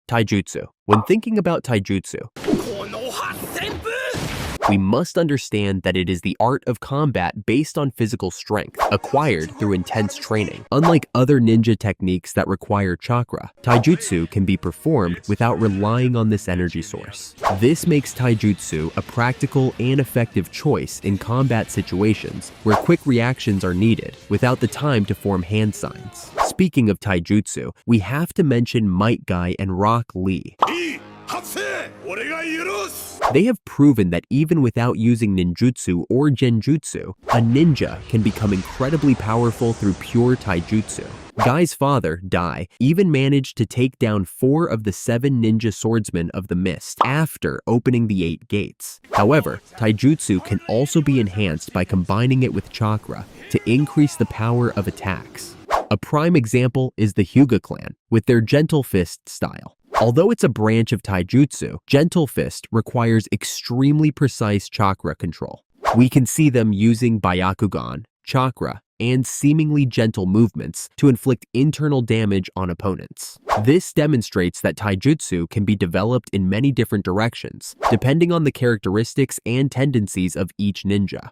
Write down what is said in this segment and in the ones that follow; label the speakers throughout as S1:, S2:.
S1: Taijutsu. When thinking about Taijutsu, we must understand that it is the art of combat based on physical strength, acquired through intense training. Unlike other ninja techniques that require chakra, Taijutsu can be performed without relying on this energy source. This makes Taijutsu a practical and effective choice in combat situations where quick reactions are needed without the time to form hand signs. Speaking of Taijutsu, we have to mention Might Guy and Rock Lee. They have proven that even without using ninjutsu or genjutsu, a ninja can become incredibly powerful through pure taijutsu. Guy's father, Dai, even managed to take down 4 of the 7 ninja swordsmen of the mist after opening the 8 gates. However, taijutsu can also be enhanced by combining it with chakra to increase the power of attacks. A prime example is the Hyuga clan, with their Gentle Fist style. Although it's a branch of Taijutsu, Gentle Fist requires extremely precise chakra control. We can see them using Byakugan, chakra, and seemingly gentle movements to inflict internal damage on opponents. This demonstrates that Taijutsu can be developed in many different directions, depending on the characteristics and tendencies of each ninja.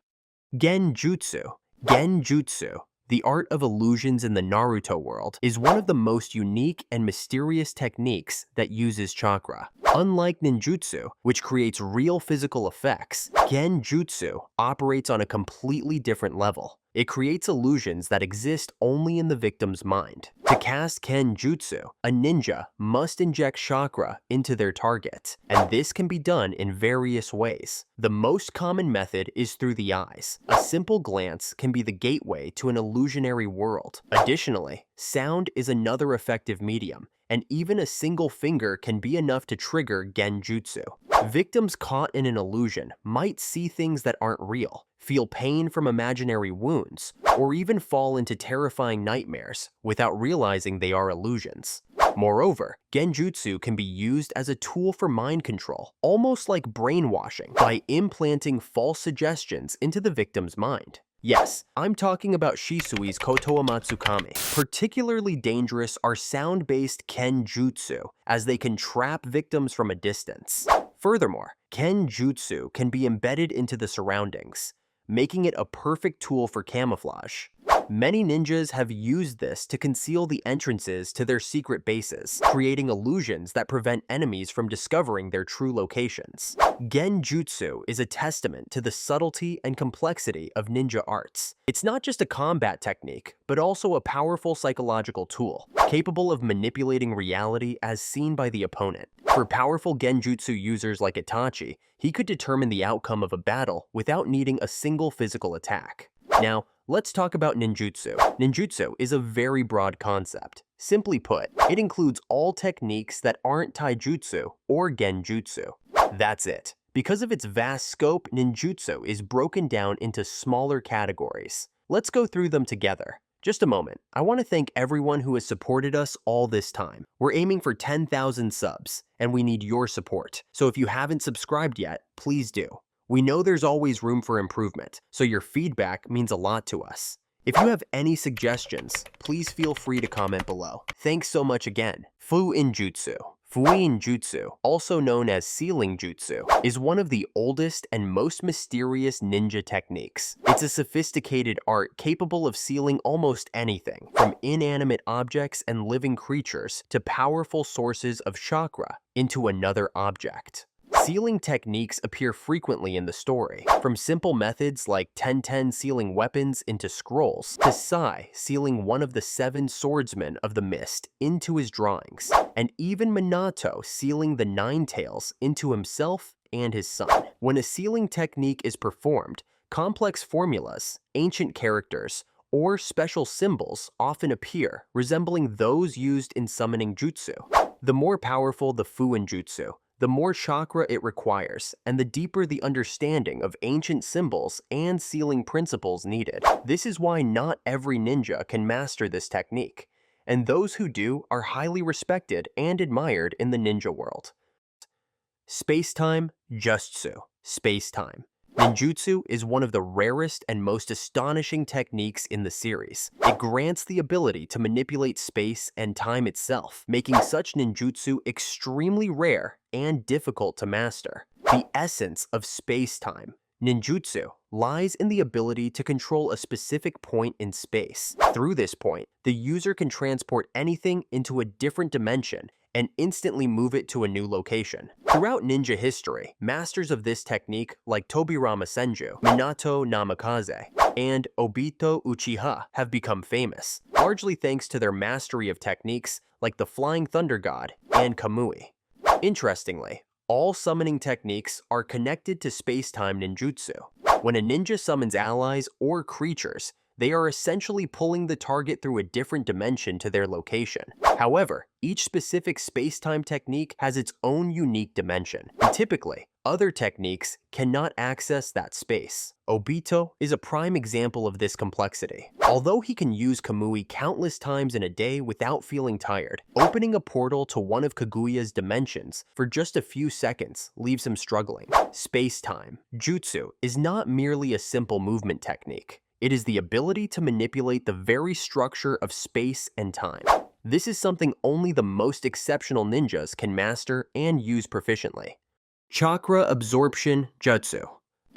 S1: Genjutsu. Genjutsu, the art of illusions in the Naruto world, is one of the most unique and mysterious techniques that uses chakra. Unlike ninjutsu, which creates real physical effects, Genjutsu operates on a completely different level. It creates illusions that exist only in the victim's mind. To cast Genjutsu, a ninja must inject chakra into their target, and this can be done in various ways. The most common method is through the eyes. A simple glance can be the gateway to an illusionary world. Additionally, sound is another effective medium, and even a single finger can be enough to trigger Genjutsu. Victims caught in an illusion might see things that aren't real, feel pain from imaginary wounds, or even fall into terrifying nightmares without realizing they are illusions. Moreover, Genjutsu can be used as a tool for mind control, almost like brainwashing, by implanting false suggestions into the victim's mind. Yes, I'm talking about Shisui's Kotoa Matsukami. Particularly dangerous are sound-based Genjutsu, as they can trap victims from a distance. Furthermore, Genjutsu can be embedded into the surroundings, making it a perfect tool for camouflage. Many ninjas have used this to conceal the entrances to their secret bases, creating illusions that prevent enemies from discovering their true locations. Genjutsu is a testament to the subtlety and complexity of ninja arts. It's not just a combat technique, but also a powerful psychological tool, capable of manipulating reality as seen by the opponent. For powerful Genjutsu users like Itachi, he could determine the outcome of a battle without needing a single physical attack. Now, let's talk about ninjutsu. Ninjutsu is a very broad concept. Simply put, it includes all techniques that aren't taijutsu or genjutsu. That's it. Because of its vast scope, ninjutsu is broken down into smaller categories. Let's go through them together. Just a moment, I want to thank everyone who has supported us all this time. We're aiming for 10,000 subs, and we need your support. So if you haven't subscribed yet, please do. We know there's always room for improvement, so your feedback means a lot to us. If you have any suggestions, please feel free to comment below. Thanks so much again. Fuinjutsu. Fuinjutsu, also known as sealing jutsu, is one of the oldest and most mysterious ninja techniques. It's a sophisticated art capable of sealing almost anything, from inanimate objects and living creatures to powerful sources of chakra into another object. Sealing techniques appear frequently in the story, from simple methods like Tenten sealing weapons into scrolls, to Sai sealing one of the 7 swordsmen of the mist into his drawings, and even Minato sealing the 9 tails into himself and his son. When a sealing technique is performed, complex formulas, ancient characters, or special symbols often appear, resembling those used in summoning jutsu. The more powerful the Fuinjutsu, the more chakra it requires, and the deeper the understanding of ancient symbols and sealing principles needed. This is why not every ninja can master this technique, and those who do are highly respected and admired in the ninja world. SpaceTime Jutsu. SpaceTime. Ninjutsu is one of the rarest and most astonishing techniques in the series. It grants the ability to manipulate space and time itself, making such ninjutsu extremely rare and difficult to master. The essence of space-time. Ninjutsu lies in the ability to control a specific point in space. Through this point, the user can transport anything into a different dimension and instantly move it to a new location. Throughout ninja history, masters of this technique like Tobirama Senju, Minato Namikaze, and Obito Uchiha have become famous, largely thanks to their mastery of techniques like the Flying Thunder God and Kamui. Interestingly, all summoning techniques are connected to space-time ninjutsu. When a ninja summons allies or creatures, they are essentially pulling the target through a different dimension to their location. However, each specific space-time technique has its own unique dimension, and typically, other techniques cannot access that space. Obito is a prime example of this complexity. Although he can use Kamui countless times in a day without feeling tired, opening a portal to one of Kaguya's dimensions for just a few seconds leaves him struggling. Space-time jutsu is not merely a simple movement technique. It is the ability to manipulate the very structure of space and time. This is something only the most exceptional ninjas can master and use proficiently. Chakra Absorption Jutsu.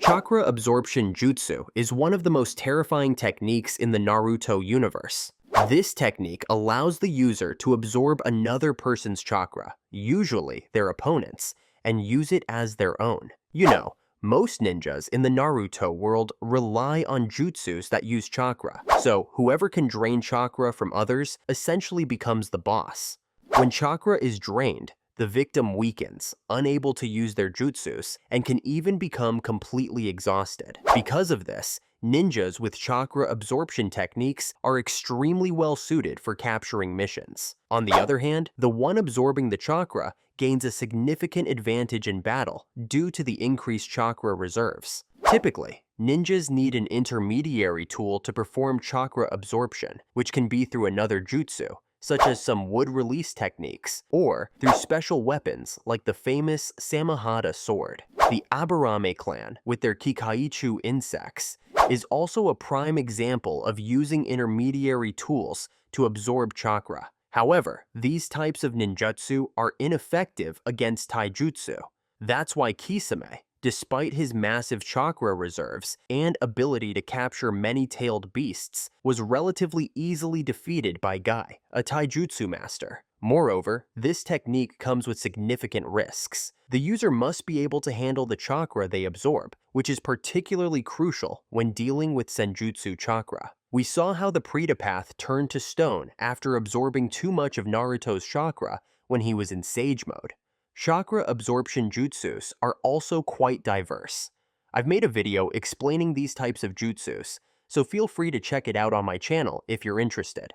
S1: Chakra Absorption Jutsu is one of the most terrifying techniques in the Naruto universe. This technique allows the user to absorb another person's chakra, usually their opponent's, and use it as their own. You know, most ninjas in the Naruto world rely on jutsus that use chakra, so whoever can drain chakra from others essentially becomes the boss. When chakra is drained, the victim weakens, unable to use their jutsus, and can even become completely exhausted. Because of this, ninjas with chakra absorption techniques are extremely well suited for capturing missions. On the other hand, the one absorbing the chakra gains a significant advantage in battle due to the increased chakra reserves. Typically, ninjas need an intermediary tool to perform chakra absorption, which can be through another jutsu, such as some wood release techniques, or through special weapons like the famous Samahata sword. The Aburame clan, with their Kikaichu insects, is also a prime example of using intermediary tools to absorb chakra. However, these types of ninjutsu are ineffective against taijutsu. That's why Kisame, despite his massive chakra reserves and ability to capture many-tailed beasts, was relatively easily defeated by Guy, a taijutsu master. Moreover, this technique comes with significant risks. The user must be able to handle the chakra they absorb, which is particularly crucial when dealing with Senjutsu chakra. We saw how the Prita path turned to stone after absorbing too much of Naruto's chakra when he was in Sage mode. Chakra absorption jutsus are also quite diverse. I've made a video explaining these types of jutsus, so feel free to check it out on my channel if you're interested.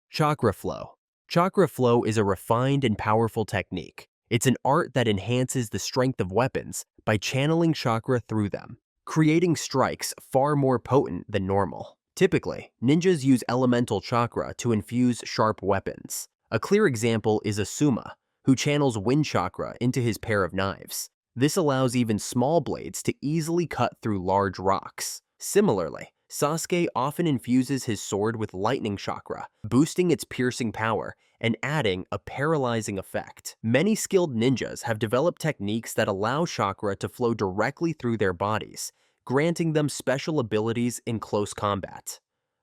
S1: Chakra Flow. Chakra Flow is a refined and powerful technique. It's an art that enhances the strength of weapons by channeling chakra through them, creating strikes far more potent than normal. Typically, ninjas use elemental chakra to infuse sharp weapons. A clear example is Asuma, who channels wind chakra into his pair of knives. This allows even small blades to easily cut through large rocks. Similarly, Sasuke often infuses his sword with lightning chakra, boosting its piercing power and adding a paralyzing effect. Many skilled ninjas have developed techniques that allow chakra to flow directly through their bodies, granting them special abilities in close combat.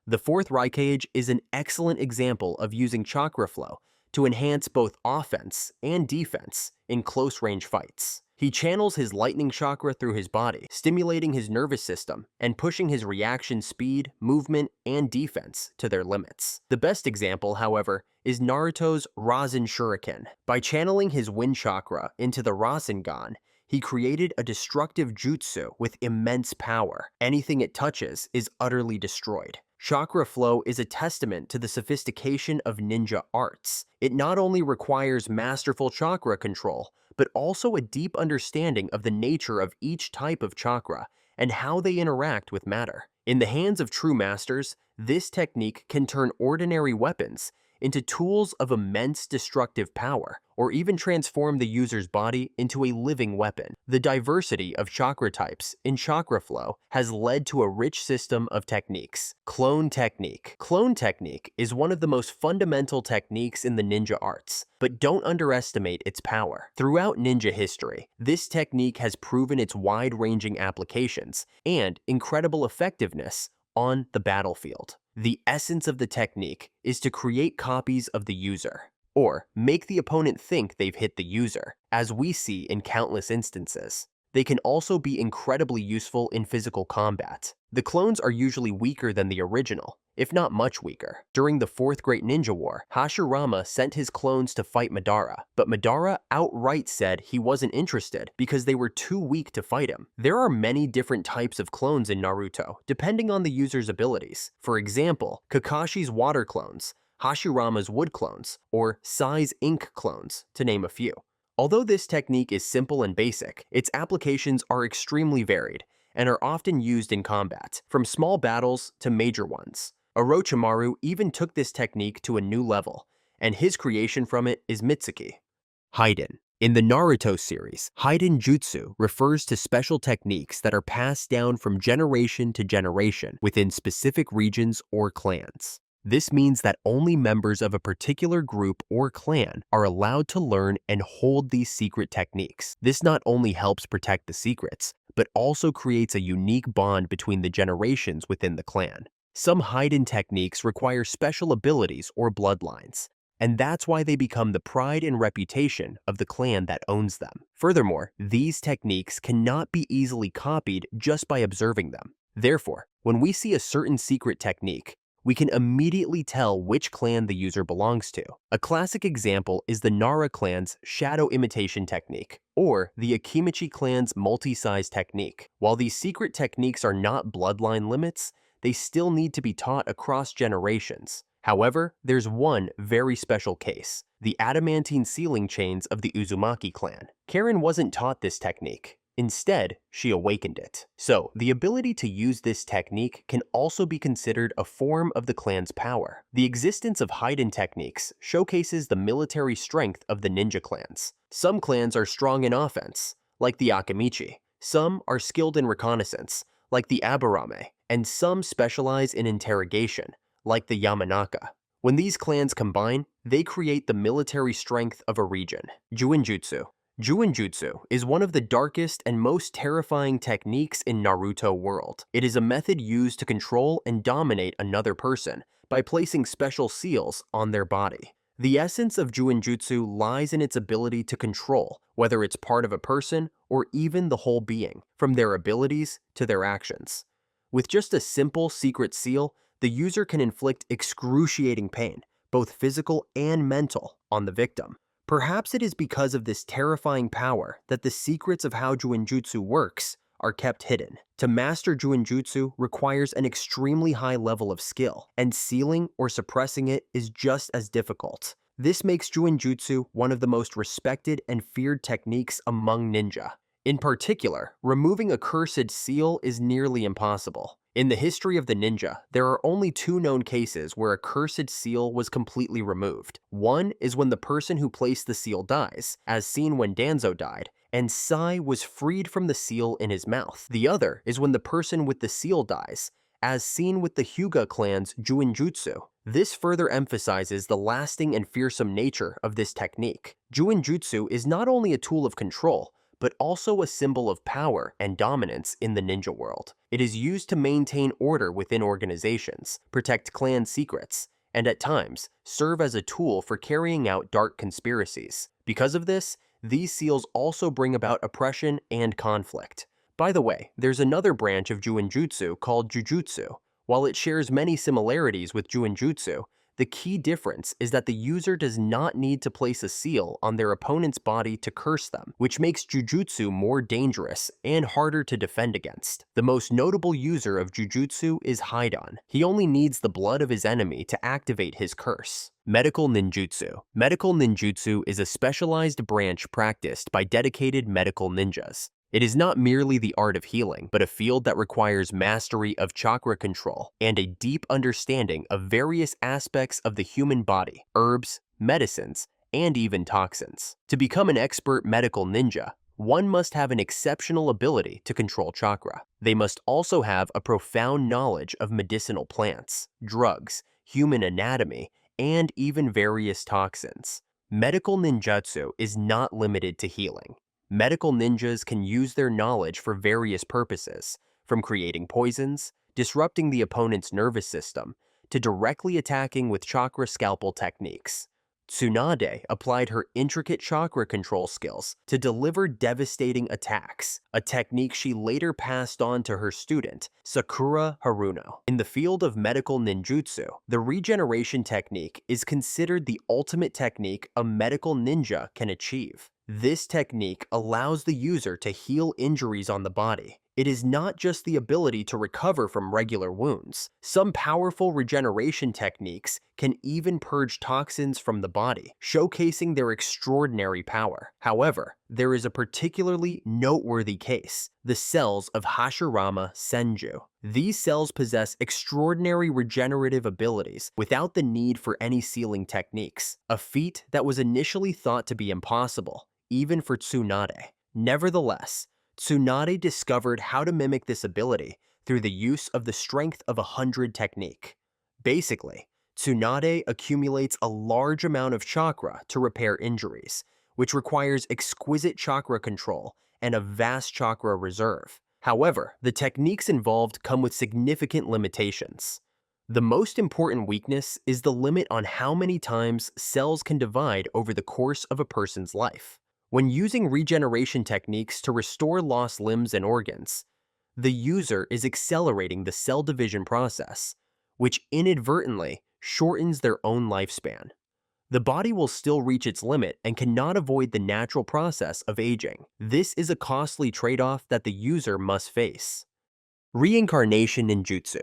S1: The fourth Raikage is an excellent example of using chakra flow to enhance both offense and defense in close-range fights. He channels his lightning chakra through his body, stimulating his nervous system and pushing his reaction speed, movement, and defense to their limits. The best example, however, is Naruto's Rasen Shuriken. By channeling his wind chakra into the Rasengan, he created a destructive jutsu with immense power. Anything it touches is utterly destroyed. Chakra flow is a testament to the sophistication of ninja arts. It not only requires masterful chakra control, but also a deep understanding of the nature of each type of chakra and how they interact with matter. In the hands of true masters, this technique can turn ordinary weapons into tools of immense destructive power, or even transform the user's body into a living weapon. The diversity of chakra types in Chakra Flow has led to a rich system of techniques. Clone technique. Clone technique is one of the most fundamental techniques in the ninja arts, but don't underestimate its power. Throughout ninja history, this technique has proven its wide-ranging applications and incredible effectiveness on the battlefield. The essence of the technique is to create copies of the user, or make the opponent think they've hit the user, as we see in countless instances. They can also be incredibly useful in physical combat. The clones are usually weaker than the original, if not much weaker. During the Fourth Great Ninja War, Hashirama sent his clones to fight Madara, but Madara outright said he wasn't interested because they were too weak to fight him. There are many different types of clones in Naruto, depending on the user's abilities. For example, Kakashi's water clones, Hashirama's wood clones, or Sai's ink clones, to name a few. Although this technique is simple and basic, its applications are extremely varied and are often used in combat, from small battles to major ones. Orochimaru even took this technique to a new level, and his creation from it is Mitsuki. Hiden. In the Naruto series, Hiden-jutsu refers to special techniques that are passed down from generation to generation within specific regions or clans. This means that only members of a particular group or clan are allowed to learn and hold these secret techniques. This not only helps protect the secrets, but also creates a unique bond between the generations within the clan. Some hidden techniques require special abilities or bloodlines, and that's why they become the pride and reputation of the clan that owns them. Furthermore, these techniques cannot be easily copied just by observing them. Therefore, when we see a certain secret technique, we can immediately tell which clan the user belongs to. A classic example is the Nara clan's shadow imitation technique, or the Akimichi clan's multi-size technique. While these secret techniques are not bloodline limits, they still need to be taught across generations. However, there's one very special case: the adamantine sealing chains of the Uzumaki clan. Karen wasn't taught this technique. Instead, she awakened it. So, the ability to use this technique can also be considered a form of the clan's power. The existence of hidden techniques showcases the military strength of the ninja clans. Some clans are strong in offense, like the Akimichi. Some are skilled in reconnaissance, like the Aburame, and some specialize in interrogation, like the Yamanaka. When these clans combine, they create the military strength of a region. Genjutsu. Genjutsu is one of the darkest and most terrifying techniques in Naruto world. It is a method used to control and dominate another person by placing special seals on their body. The essence of Genjutsu lies in its ability to control, whether it's part of a person or even the whole being, from their abilities to their actions. With just a simple secret seal, the user can inflict excruciating pain, both physical and mental, on the victim. Perhaps it is because of this terrifying power that the secrets of how Genjutsu works are kept hidden. To master Genjutsu requires an extremely high level of skill, and sealing or suppressing it is just as difficult. This makes Genjutsu one of the most respected and feared techniques among ninja. In particular, removing a cursed seal is nearly impossible. In the history of the ninja, there are only two known cases where a cursed seal was completely removed. One is when the person who placed the seal dies, as seen when Danzo died, and Sai was freed from the seal in his mouth. The other is when the person with the seal dies, as seen with the Hyuga clan's Genjutsu. This further emphasizes the lasting and fearsome nature of this technique. Genjutsu is not only a tool of control, but also a symbol of power and dominance in the ninja world. It is used to maintain order within organizations, protect clan secrets, and at times, serve as a tool for carrying out dark conspiracies. Because of this, these seals also bring about oppression and conflict. By the way, there's another branch of Genjutsu called Jujutsu. While it shares many similarities with Genjutsu, the key difference is that the user does not need to place a seal on their opponent's body to curse them, which makes Jujutsu more dangerous and harder to defend against. The most notable user of Jujutsu is Hiden. He only needs the blood of his enemy to activate his curse. Medical Ninjutsu. Medical Ninjutsu is a specialized branch practiced by dedicated medical ninjas. It is not merely the art of healing, but a field that requires mastery of chakra control and a deep understanding of various aspects of the human body, herbs, medicines, and even toxins. To become an expert medical ninja, one must have an exceptional ability to control chakra. They must also have a profound knowledge of medicinal plants, drugs, human anatomy, and even various toxins. Medical ninjutsu is not limited to healing. Medical ninjas can use their knowledge for various purposes, from creating poisons, disrupting the opponent's nervous system, to directly attacking with chakra scalpel techniques. Tsunade applied her intricate chakra control skills to deliver devastating attacks, a technique she later passed on to her student, Sakura Haruno. In the field of medical ninjutsu, the regeneration technique is considered the ultimate technique a medical ninja can achieve. This technique allows the user to heal injuries on the body. It is not just the ability to recover from regular wounds. Some powerful regeneration techniques can even purge toxins from the body, showcasing their extraordinary power. However, there is a particularly noteworthy case: the cells of Hashirama Senju. These cells possess extraordinary regenerative abilities without the need for any sealing techniques, a feat that was initially thought to be impossible, even for Tsunade. Nevertheless, Tsunade discovered how to mimic this ability through the use of the Strength of 100 technique. Basically, Tsunade accumulates a large amount of chakra to repair injuries, which requires exquisite chakra control and a vast chakra reserve. However, the techniques involved come with significant limitations. The most important weakness is the limit on how many times cells can divide over the course of a person's life. When using regeneration techniques to restore lost limbs and organs, the user is accelerating the cell division process, which inadvertently shortens their own lifespan. The body will still reach its limit and cannot avoid the natural process of aging. This is a costly trade-off that the user must face. Reincarnation Ninjutsu.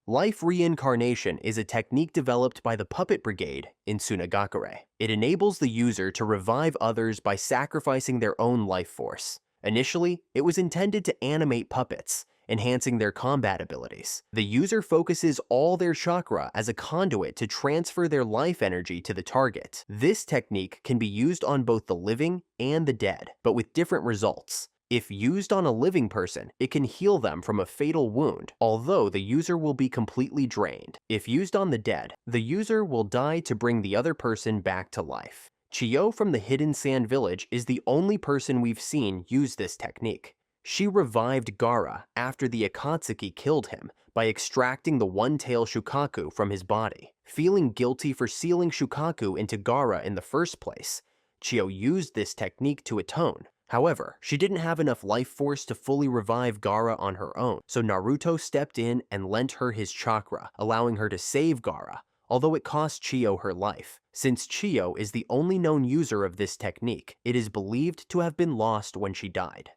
S1: Life reincarnation is a technique developed by the Puppet Brigade in Tsunagakure. It enables the user to revive others by sacrificing their own life force. Initially, it was intended to animate puppets, enhancing their combat abilities. The user focuses all their chakra as a conduit to transfer their life energy to the target. This technique can be used on both the living and the dead, but with different results. If used on a living person, it can heal them from a fatal wound, although the user will be completely drained. If used on the dead, the user will die to bring the other person back to life. Chiyo from the Hidden Sand Village is the only person we've seen use this technique. She revived Gaara after the Akatsuki killed him by extracting the one-tail Shukaku from his body. Feeling guilty for sealing Shukaku into Gaara in the first place, Chiyo used this technique to atone. However, she didn't have enough life force to fully revive Gaara on her own, so Naruto stepped in and lent her his chakra, allowing her to save Gaara, although it cost Chiyo her life. Since Chiyo is the only known user of this technique, it is believed to have been lost when she died.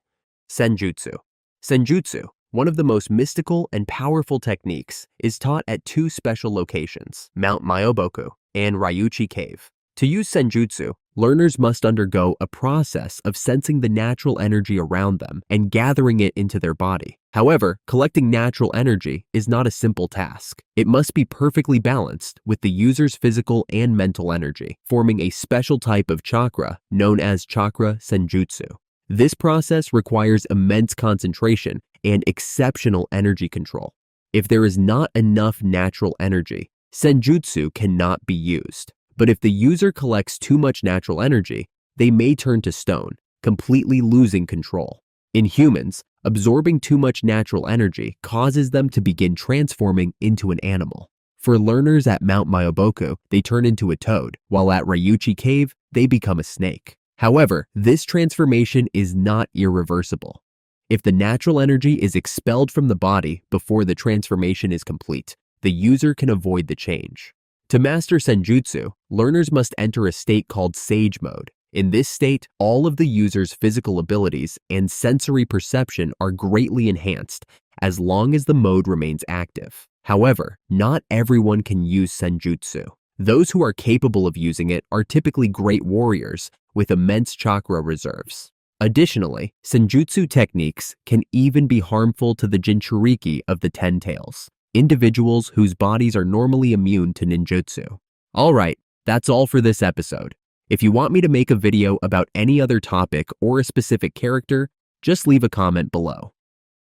S1: Senjutsu. Senjutsu, one of the most mystical and powerful techniques, is taught at two special locations, Mount Myoboku and Ryuchi Cave. To use Senjutsu, learners must undergo a process of sensing the natural energy around them and gathering it into their body. However, collecting natural energy is not a simple task. It must be perfectly balanced with the user's physical and mental energy, forming a special type of chakra known as Chakra Senjutsu. This process requires immense concentration and exceptional energy control. If there is not enough natural energy, Senjutsu cannot be used. But if the user collects too much natural energy, they may turn to stone, completely losing control. In humans, absorbing too much natural energy causes them to begin transforming into an animal. For learners at Mount Myoboku, they turn into a toad, while at Ryuchi Cave, they become a snake. However, this transformation is not irreversible. If the natural energy is expelled from the body before the transformation is complete, the user can avoid the change. To master Senjutsu, learners must enter a state called Sage Mode. In this state, all of the user's physical abilities and sensory perception are greatly enhanced as long as the mode remains active. However, not everyone can use Senjutsu. Those who are capable of using it are typically great warriors with immense chakra reserves. Additionally, Senjutsu techniques can even be harmful to the Jinchuriki of the Ten Tails, individuals whose bodies are normally immune to ninjutsu. Alright, that's all for this episode. If you want me to make a video about any other topic or a specific character, just leave a comment below.